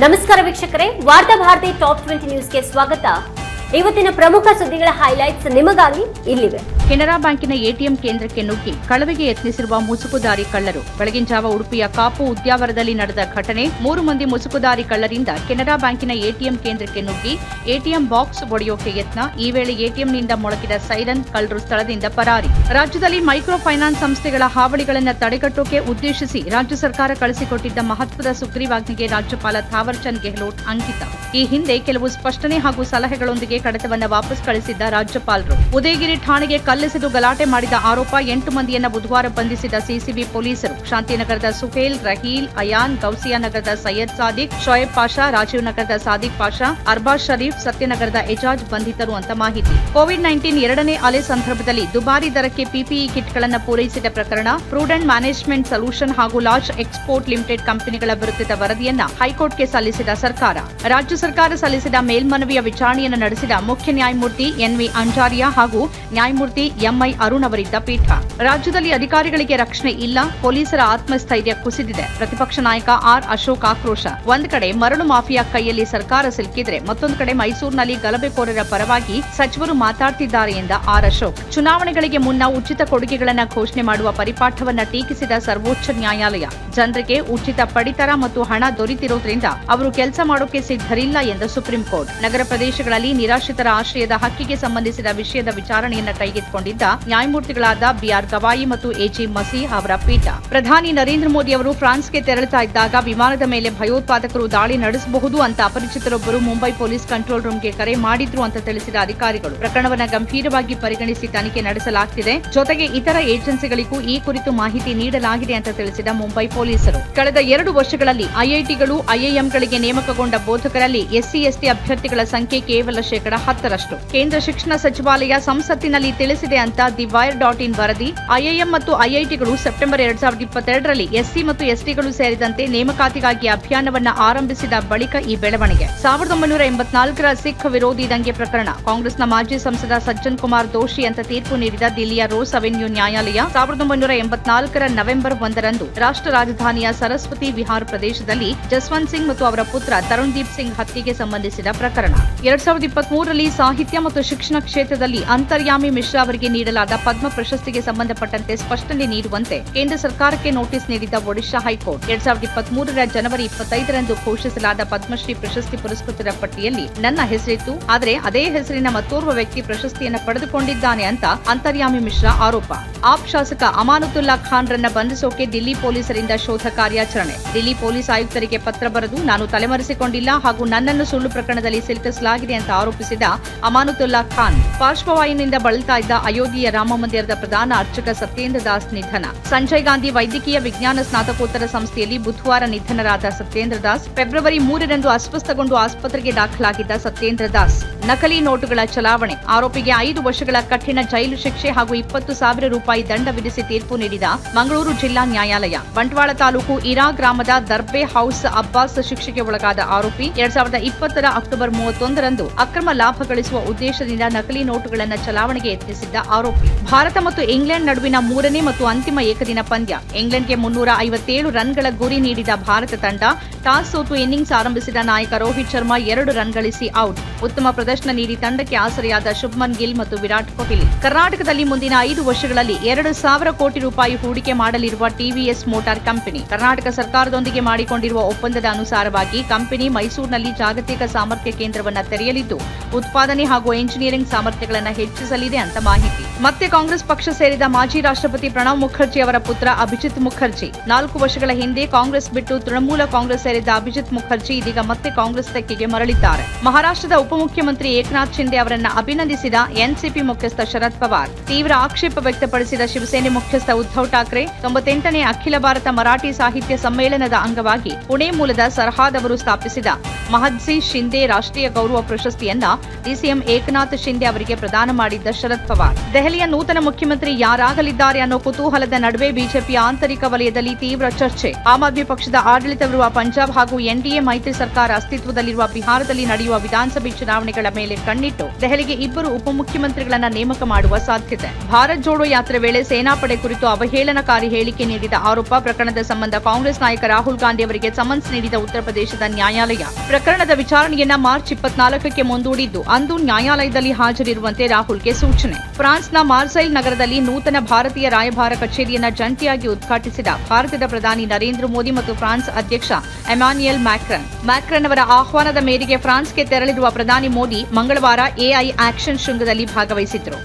ನಮಸ್ಕಾರ ವೀಕ್ಷಕರೇ, ವಾರ್ತಾ ಭಾರತಿ ಟಾಪ್ 20 ನ್ಯೂಸ್ಗೆ ಸ್ವಾಗತ. ಇವತ್ತಿನ ಪ್ರಮುಖ ಸುದ್ದಿಗಳ ಹೈಲೈಟ್ಸ್ ನಿಮಗಾಗಿ ಇಲ್ಲಿವೆ. ಕೆನರಾ ಬ್ಯಾಂಕಿನ ಎಟಿಎಂ ಕೇಂದ್ರಕ್ಕೆ ನುಗ್ಗಿ ಕಳವಿಗೆ ಯತ್ನಿಸಿರುವ ಮುಸುಕುದಾರಿ ಕಳ್ಳರು. ಬೆಳಗಿನ ಜಾವ ಉಡುಪಿಯ ಕಾಪು ಉದ್ಯಾವರದಲ್ಲಿ ನಡೆದ ಘಟನೆ. 3 ಮಂದಿ ಮುಸುಕುದಾರಿ ಕಳ್ಳರಿಂದ ಕೆನರಾ ಬ್ಯಾಂಕಿನ ಎಟಿಎಂ ಕೇಂದ್ರಕ್ಕೆ ನುಗ್ಗಿ ಎಟಿಎಂ ಬಾಕ್ಸ್ ಒಡೆಯೋಕೆ ಯತ್ನ. ಈ ವೇಳೆ ಎಟಿಎಂನಿಂದ ಮೊಳಗಿದ ಸೈರನ್, ಕಳ್ಳರು ಸ್ಥಳದಿಂದ ಪರಾರಿ. ರಾಜ್ಯದಲ್ಲಿ ಮೈಕ್ರೋ ಫೈನಾನ್ಸ್ ಸಂಸ್ಥೆಗಳ ಹಾವಳಿಗಳನ್ನು ತಡೆಗಟ್ಟೋಕೆ ಉದ್ದೇಶಿಸಿ ರಾಜ್ಯ ಸರ್ಕಾರ ಕಳಿಸಿಕೊಟ್ಟಿದ್ದ ಮಹತ್ವದ ಸುಗ್ರೀವಾಜ್ಞೆಗೆ ರಾಜ್ಯಪಾಲ ಥಾವರ್ ಚಂದ್ ಗೆಹ್ಲೋಟ್ ಅಂಕಿತ. ಈ ಹಿಂದೆ ಕೆಲವು ಸ್ಪಷ್ಟನೆ ಹಾಗೂ ಸಲಹೆಗಳೊಂದಿಗೆ ಕಡತವನ್ನು ವಾಪಸ್ ಕಳಿಸಿದ್ದ ರಾಜ್ಯಪಾಲರು. ಉದಯಗಿರಿ ಠಾಣೆಗೆ ಕಲ್ಲೆಸೆದು ಗಲಾಟೆ ಮಾಡಿದ ಆರೋಪ 8 ಮಂದಿಯನ್ನು ಬುಧವಾರ ಬಂಧಿಸಿದ ಸಿಸಿಬಿ ಪೊಲೀಸರು. ಶಾಂತಿನಗರದ ಸುಹೇಲ್, ರಹೀಲ್, ಅಯಾನ್, ಗೌಸಿಯಾ ನಗರದ ಸೈಯದ್ ಸಾದಿಕ್, ಶೋಯಬ್ ಪಾಷಾ, ರಾಜೀವ್ ನಗರದ ಸಾದಿಕ್ ಪಾಷಾ, ಅರ್ಬಾಜ್ ಶರೀಫ್, ಸತ್ಯನಗರದ ಎಜಾಜ್ ಬಂಧಿತರು ಅಂತ ಮಾಹಿತಿ. ಕೋವಿಡ್-19 ಎರಡನೇ ಅಲೆ ಸಂದರ್ಭದಲ್ಲಿ ದುಬಾರಿ ದರಕ್ಕೆ ಪಿಪಿಇ ಕಿಟ್ಗಳನ್ನು ಪೂರೈಸಿದ ಪ್ರಕರಣ. ಪ್ರೂಡೆಂಟ್ ಮ್ಯಾನೇಜ್ಮೆಂಟ್ ಸೊಲ್ಯೂಷನ್ ಹಾಗೂ ಲಾರ್ಜ್ ಎಕ್ಸ್ಪೋರ್ಟ್ ಲಿಮಿಟೆಡ್ ಕಂಪನಿಗಳ ವಿರುದ್ಧದ ವರದಿಯನ್ನ ಹೈಕೋರ್ಟ್ಗೆ ಸಲ್ಲಿಸಿದ ಸರ್ಕಾರ. ರಾಜ್ಯ ಸರ್ಕಾರ ಸಲ್ಲಿಸಿದ ಮೇಲ್ಮನವಿಯ ವಿಚಾರಣೆಯನ್ನು ನಡೆಸಿದ ಮುಖ್ಯ ನ್ಯಾಯಮೂರ್ತಿ ಎನ್ವಿ ಅಂಜಾರಿಯಾ ಹಾಗೂ ನ್ಯಾಯಮೂರ್ತಿ ಎಂಐ ಅರುಣ್ ಅವರಿದ್ದ ಪೀಠ. ರಾಜ್ಯದಲ್ಲಿ ಅಧಿಕಾರಿಗಳಿಗೆ ರಕ್ಷಣೆ ಇಲ್ಲ, ಪೊಲೀಸರ ಆತ್ಮಸ್ಥೈರ್ಯ ಕುಸಿದಿದೆ. ಪ್ರತಿಪಕ್ಷ ನಾಯಕ ಆರ್ ಅಶೋಕ್ ಆಕ್ರೋಶ. ಒಂದ್ ಕಡೆ ಮರಳು ಮಾಫಿಯಾ ಕೈಯಲ್ಲಿ ಸರ್ಕಾರ ಸಿಲುಕಿದ್ರೆ, ಮತ್ತೊಂದು ಕಡೆ ಮೈಸೂರಿನಲ್ಲಿ ಗಲಭೆಕೋರರ ಪರವಾಗಿ ಸಚಿವರು ಮಾತಾಡ್ತಿದ್ದಾರೆ ಎಂದ ಆರ್ ಅಶೋಕ್. ಚುನಾವಣೆಗಳಿಗೆ ಮುನ್ನ ಉಚಿತ ಕೊಡುಗೆಗಳನ್ನು ಘೋಷಣೆ ಮಾಡುವ ಪರಿಪಾಠವನ್ನ ಟೀಕಿಸಿದ ಸರ್ವೋಚ್ಚ ನ್ಯಾಯಾಲಯ. ಜನರಿಗೆ ಉಚಿತ ಪಡಿತರ ಮತ್ತು ಹಣ ದೊರೆತಿರೋದ್ರಿಂದ ಅವರು ಕೆಲಸ ಮಾಡೋಕೆ ಸಿದ್ಧರಿಲ್ಲ ಎಂದ ಸುಪ್ರೀಂ ಕೋರ್ಟ್. ನಗರ ಪ್ರದೇಶಗಳಲ್ಲಿ ನಿರಾಶ್ರಿತರ ಆಶ್ರಯದ ಹಕ್ಕಿಗೆ ಸಂಬಂಧಿಸಿದ ವಿಷಯದ ವಿಚಾರಣೆಯನ್ನ ಕೈಗೆತ್ತಿಕೊಂಡಿದ್ದ ನ್ಯಾಯಮೂರ್ತಿಗಳಾದ ಬಿಆರ್ ಗವಾಯಿ ಮತ್ತು ಎಜಿ ಮಸೀಹ್ ಅವರ ಪೀಠ. ಪ್ರಧಾನಿ ನರೇಂದ್ರ ಮೋದಿ ಅವರು ಫ್ರಾನ್ಸ್ಗೆ ತೆರಳುತ್ತಾ ಇದ್ದಾಗ ವಿಮಾನದ ಮೇಲೆ ಭಯೋತ್ಪಾದಕರು ದಾಳಿ ನಡೆಸಬಹುದು ಅಂತ ಅಪರಿಚಿತರೊಬ್ಬರು ಮುಂಬೈ ಪೊಲೀಸ್ ಕಂಟ್ರೋಲ್ ರೂಮ್ಗೆ ಕರೆ ಮಾಡಿದ್ರು ಅಂತ ತಿಳಿಸಿದ ಅಧಿಕಾರಿಗಳು. ಪ್ರಕರಣವನ್ನು ಗಂಭೀರವಾಗಿ ಪರಿಗಣಿಸಿ ತನಿಖೆ ನಡೆಸಲಾಗುತ್ತಿದೆ. ಜೊತೆಗೆ ಇತರ ಏಜೆನ್ಸಿಗಳಿಗೂ ಈ ಕುರಿತು ಮಾಹಿತಿ ನೀಡಲಾಗಿದೆ ಅಂತ ತಿಳಿಸಿದ ಮುಂಬೈ ಪೊಲೀಸರು. ಕಳೆದ 2 ವರ್ಷಗಳಲ್ಲಿ ಐಐಟಿಗಳು, ಐಐಎಂಗಳಿಗೆ ನೇಮಕಗೊಂಡ ಬೋಧಕರಲ್ಲಿ ಎಸ್ಸಿ/ಎಸ್ಟಿ ಅಭ್ಯರ್ಥಿಗಳ ಸಂಖ್ಯೆ ಕೇವಲ 10%. ಕೇಂದ್ರ ಶಿಕ್ಷಣ ಸಚಿವಾಲಯ ಸಂಸತ್ತಿನಲ್ಲಿ ತಿಳಿಸಿದೆ ಅಂತ ದಿ ವೈರ್.in ವರದಿ. ಐಐಎಂ ಮತ್ತು ಐಐಟಿಗಳು ಸೆಪ್ಟೆಂಬರ್ 2022ರಲ್ಲಿ ಎಸ್ಸಿ ಮತ್ತು ಎಸ್ಟಿಗಳು ಸೇರಿದಂತೆ ನೇಮಕಾತಿಗಾಗಿ ಅಭಿಯಾನವನ್ನ ಆರಂಭಿಸಿದ ಬಳಿಕ ಈ ಬೆಳವಣಿಗೆ. 1984ರ ಸಿಖ್ ವಿರೋಧಿ ದಂಗೆ ಪ್ರಕರಣ. ಕಾಂಗ್ರೆಸ್ನ ಮಾಜಿ ಸಂಸದ ಸಜ್ಜನ್ ಕುಮಾರ್ ದೋಷಿ ಅಂತ ತೀರ್ಪು ನೀಡಿದ ದಿಲ್ಲಿಯ ರೋಸ್ ಅವೆನ್ಯೂ ನ್ಯಾಯಾಲಯ 1984ರ ನವೆಂಬರ್ 1ರಂದು ರಾಷ್ಟ್ರ ರಾಜಧಾನಿಯ ಸರಸ್ವತಿ ವಿಹಾರ್ ಪ್ರದೇಶದಲ್ಲಿ ಜಸ್ವಂತ್ ಸಿಂಗ್ ಮತ್ತು ಅವರ ಪುತ್ರ ತರುಣ್ದೀಪ್ ಸಿಂಗ್ ಹತ್ಯೆಗೆ ಸಂಬಂಧಿಸಿದ ಪ್ರಕರಣ. 2023ರಲ್ಲಿ ಸಾಹಿತ್ಯ ಮತ್ತು ಶಿಕ್ಷಣ ಕ್ಷೇತ್ರದಲ್ಲಿ ಅಂತರ್ಯಾಮಿ ಮಿಶ್ರಾ ಅವರಿಗೆ ನೀಡಲಾದ ಪದ್ಮ ಪ್ರಶಸ್ತಿಗೆ ಸಂಬಂಧಪಟ್ಟಂತೆ ಸ್ಪಷ್ಟನೆ ನೀಡುವಂತೆ ಕೇಂದ್ರ ಸರ್ಕಾರಕ್ಕೆ ನೋಟಿಸ್ ನೀಡಿದ ಒಡಿಶಾ ಹೈಕೋರ್ಟ್. 2023ರ ಜನವರಿ 25ರಂದು ಘೋಷಿಸಲಾದ ಪದ್ಮಶ್ರೀ ಪ್ರಶಸ್ತಿ ಪುರಸ್ಕೃತರ ಪಟ್ಟಿಯಲ್ಲಿ ನನ್ನ ಹೆಸರಿತ್ತು, ಆದರೆ ಅದೇ ಹೆಸರಿನ ಮತ್ತೋರ್ವ ವ್ಯಕ್ತಿ ಪ್ರಶಸ್ತಿಯನ್ನು ಪಡೆದುಕೊಂಡಿದ್ದಾನೆ ಅಂತ ಅಂತರ್ಯಾಮಿ ಮಿಶ್ರಾ ಆರೋಪ. ಆಪ್ ಶಾಸಕ ಅಮಾನುತುಲ್ಲಾ ಖಾನ್ ರನ್ನ ಬಂಧಿಸೋಕೆ ದಿಲ್ಲಿ ಪೊಲೀಸರಿಂದ ಶೋಧ ಕಾರ್ಯಾಚರಣೆ. ದಿಲ್ಲಿ ಪೊಲೀಸ್ ಆಯುಕ್ತರಿಗೆ ಪತ್ರ ಬರೆದು ನಾನು ತಲೆಮರೆಸಿಕೊಂಡಿಲ್ಲ ಹಾಗೂ ನನ್ನನ್ನು ಸುಳ್ಳು ಪ್ರಕರಣದಲ್ಲಿ ಸಿಲುಕಿಸಲಾಗಿದೆ ಅಂತ ಆರೋಪಿಸಿದ ಅಮಾನುತುಲ್ಲಾ ಖಾನ್. ಪಾರ್ಶ್ವವಾಯುವಿನಿಂದ ಬಳಲ್ತಾ ಇದ್ದ ಅಯೋಧ್ಯೆಯ ರಾಮ ಮಂದಿರದ ಪ್ರಧಾನ ಅರ್ಚಕ ಸತ್ಯೇಂದ್ರ ದಾಸ್ ನಿಧನ. ಸಂಜಯ್ ಗಾಂಧಿ ವೈದ್ಯಕೀಯ ವಿಜ್ಞಾನ ಸ್ನಾತಕೋತ್ತರ ಸಂಸ್ಥೆಯಲ್ಲಿ ಬುಧವಾರ ನಿಧನರಾದ ಸತ್ಯೇಂದ್ರ ದಾಸ್. ಫೆಬ್ರವರಿ 3ರಂದು ಅಸ್ವಸ್ಥಗೊಂಡು ಆಸ್ಪತ್ರೆಗೆ ದಾಖಲಾಗಿದ್ದ ಸತ್ಯೇಂದ್ರ ದಾಸ್. ನಕಲಿ ನೋಟುಗಳ ಚಲಾವಣೆ ಆರೋಪಿಗೆ 5 ವರ್ಷಗಳ ಕಠಿಣ ಜೈಲು ಶಿಕ್ಷೆ ಹಾಗೂ 20,000 ರೂಪಾಯಿ ದಂಡ ವಿಧಿಸಿ ತೀರ್ಪು ನೀಡಿದ ಮಂಗಳೂರು ಜಿಲ್ಲಾ ನ್ಯಾಯಾಲಯ. ಬಂಟ್ವಾಳ ತಾಲೂಕು ಇರಾ ಗ್ರಾಮದ ದರ್ಬೆ ಹೌಸ್ ಅಬ್ಬಾಸ್ ಶಿಕ್ಷೆಗೆ ಒಳಗಾದ ಆರೋಪಿ 2020ರ ಅಕ್ಟೋಬರ್ 31ರಂದು ಅಕ್ರಮ ಲಾಭ ಗಳಿಸುವ ಉದ್ದೇಶದಿಂದ ನಕಲಿ ನೋಟುಗಳನ್ನು ಚಲಾವಣೆಗೆ ಯತ್ನಿಸಿದ್ದ ಆರೋಪಿ. ಭಾರತ ಮತ್ತು ಇಂಗ್ಲೆಂಡ್ ನಡುವಿನ 3ನೇ ಮತ್ತು ಅಂತಿಮ ಏಕದಿನ ಪಂದ್ಯ. ಇಂಗ್ಲೆಂಡ್ಗೆ 357 ರನ್ಗಳ ಗುರಿ ನೀಡಿದ ಭಾರತ ತಂಡ ಟಾಸ್ ಸೋತು ಇನ್ನಿಂಗ್ಸ್ ಆರಂಭಿಸಿದ ನಾಯಕ ರೋಹಿತ್ ಶರ್ಮಾ 2 ರನ್ ಗಳಿಸಿ ಔಟ್. ಉತ್ತಮ ಪ್ರದರ್ಶನ ನೀಡಿ ತಂಡಕ್ಕೆ ಆಸರೆಯಾದ ಶುಭ್ಮನ್ ಗಿಲ್ ಮತ್ತು ವಿರಾಟ್ ಕೊಹ್ಲಿ. ಕರ್ನಾಟಕದಲ್ಲಿ ಮುಂದಿನ 5 ವರ್ಷಗಳಲ್ಲಿ 2,000 ಕೋಟಿ ರೂಪಾಯಿ ಹೂಡಿಕೆ ಮಾಡಲಿರುವ ಟಿವಿಎಸ್ ಮೋಟಾರ್ ಕಂಪನಿ. ಕರ್ನಾಟಕ ಸರ್ಕಾರದೊಂದಿಗೆ ಮಾಡಿಕೊಂಡಿರುವ ಒಪ್ಪಂದದ ಅನುಸಾರವಾಗಿ ಕಂಪನಿ ಮೈಸೂರಿನಲ್ಲಿ ಜಾಗತಿಕ ಸಾಮರ್ಥ್ಯ ಕೇಂದ್ರವನ್ನು ತೆರೆಯಲಿದ್ದು ಉತ್ಪಾದನೆ ಹಾಗೂ ಎಂಜಿನಿಯರಿಂಗ್ ಸಾಮರ್ಥ್ಯಗಳನ್ನು ಹೆಚ್ಚಿಸಲಿದೆ ಅಂತ ಮಾಹಿತಿ. ಮತ್ತೆ ಕಾಂಗ್ರೆಸ್ ಪಕ್ಷ ಸೇರಿದ ಮಾಜಿ ರಾಷ್ಟ್ರಪತಿ ಪ್ರಣವ್ ಮುಖರ್ಜಿ ಅವರ ಪುತ್ರ ಅಭಿಜಿತ್ ಮುಖರ್ಜಿ. 4 ವರ್ಷಗಳ ಹಿಂದೆ ಕಾಂಗ್ರೆಸ್ ಬಿಟ್ಟು ತೃಣಮೂಲ ಕಾಂಗ್ರೆಸ್ ಸೇರಿದ್ದ ಅಭಿಜಿತ್ ಮುಖರ್ಜಿ ಇದೀಗ ಮತ್ತೆ ಕಾಂಗ್ರೆಸ್ ತೆಕ್ಕೆಗೆ ಮರಳಿದ್ದಾರೆ. ಮಹಾರಾಷ್ಟ್ರದ ಉಪಮುಖ್ಯಮಂತ್ರಿ ಏಕನಾಥ್ ಶಿಂದೆ ಅವರನ್ನ ಅಭಿನಂದಿಸಿದ ಎನ್ಸಿಪಿ ಮುಖ್ಯಸ್ಥ ಶರದ್ ಪವಾರ್. ತೀವ್ರ ಆಕ್ಷೇಪ ವ್ಯಕ್ತಪಡಿಸಿದ ಶಿವಸೇನೆ ಮುಖ್ಯಸ್ಥ ಉದ್ಧವ್ ಠಾಕ್ರೆ. 98ನೇ ಅಖಿಲ ಭಾರತ ಮರಾಠಿ ಸಾಹಿತ್ಯ ಸಮ್ಮೇಳನದ ಅಂಗವಾಗಿ ಪುಣೆ ಮೂಲದ ಸರ್ಹಾದ್ ಅವರು ಸ್ಥಾಪಿಸಿದ ಮಹದ್ಸಿ ಶಿಂದೆ ರಾಷ್ಟ್ರೀಯ ಗೌರವ ಪ್ರಶಸ್ತಿಯನ್ನ ಡಿಸಿಎಂ ಏಕನಾಥ್ ಶಿಂದೆ ಅವರಿಗೆ ಪ್ರದಾನ ಮಾಡಿದ್ದ ಶರದ್ ಪವಾರ್. ದೆಹಲಿಯ ನೂತನ ಮುಖ್ಯಮಂತ್ರಿ ಯಾರಾಗಲಿದ್ದಾರೆ ಅನ್ನೋ ಕುತೂಹಲದ ನಡುವೆ ಬಿಜೆಪಿಯ ಆಂತರಿಕ ವಲಯದಲ್ಲಿ ತೀವ್ರ ಚರ್ಚೆ. ಆಮ್ ಆದ್ಮಿ ಪಕ್ಷದ ಆಡಳಿತವಿರುವ ಪಂಜಾಬ್ ಹಾಗೂ ಎನ್ಡಿಎ ಮೈತ್ರಿ ಸರ್ಕಾರ ಅಸ್ತಿತ್ವದಲ್ಲಿರುವ ಬಿಹಾರದಲ್ಲಿ ನಡೆಯುವ ವಿಧಾನಸಭೆ ಚುನಾವಣೆಗಳ ಮೇಲೆ ಕಣ್ಣಿಟ್ಟು ದೆಹಲಿಗೆ ಇಬ್ಬರು ಉಪಮುಖ್ಯಮಂತ್ರಿಗಳನ್ನ ನೇಮಕ ಮಾಡುವ ಸಾಧ್ಯತೆ. ಭಾರತ್ ಜೋಡೋ ಯಾತ್ರೆ ವೇಳೆ ಸೇನಾಪಡೆ ಕುರಿತು ಅವಹೇಳನಕಾರಿ ಹೇಳಿಕೆ ನೀಡಿದ ಆರೋಪ ಪ್ರಕರಣದ ಸಂಬಂಧ ಕಾಂಗ್ರೆಸ್ ನಾಯಕ ರಾಹುಲ್ ಗಾಂಧಿ ಅವರಿಗೆ ಸಮನ್ಸ್ ನೀಡಿದ ಉತ್ತರ ಪ್ರದೇಶದ ನ್ಯಾಯಾಲಯ ಪ್ರಕರಣದ ವಿಚಾರಣೆಯನ್ನ ಮಾರ್ಚ್ 24ಕ್ಕೆ ಮುಂದೂಡಿದ್ದು ಅಂದು ನ್ಯಾಯಾಲಯದಲ್ಲಿ ಹಾಜರಿರುವಂತೆ ರಾಹುಲ್ಗೆ ಸೂಚನೆ. ಫ್ರಾನ್ಸ್ನ ಮಾರ್ಸೈಲ್ ನಗರದಲ್ಲಿ ನೂತನ ಭಾರತೀಯ ರಾಯಭಾರ ಕಚೇರಿಯನ್ನ ಜಂಟಿಯಾಗಿ ಉದ್ಘಾಟಿಸಿದ ಭಾರತದ ಪ್ರಧಾನಿ ನರೇಂದ್ರ ಮೋದಿ ಮತ್ತು ಫ್ರಾನ್ಸ್ ಅಧ್ಯಕ್ಷ ಎಮಾನ್ಯುಯಲ್ ಮ್ಯಾಕ್ರನ್ ಅವರ ಆಹ್ವಾನದ ಮೇರೆಗೆ ಫ್ರಾನ್ಸ್ಗೆ ತೆರಳಿರುವ ಪ್ರಧಾನಿ ಮೋದಿ ಮಂಗಳವಾರ ಎಐ ಆಕ್ಷನ್ ಶೃಂಗದಲ್ಲಿ ಭಾಗವಹಿಸಿದ್ರು.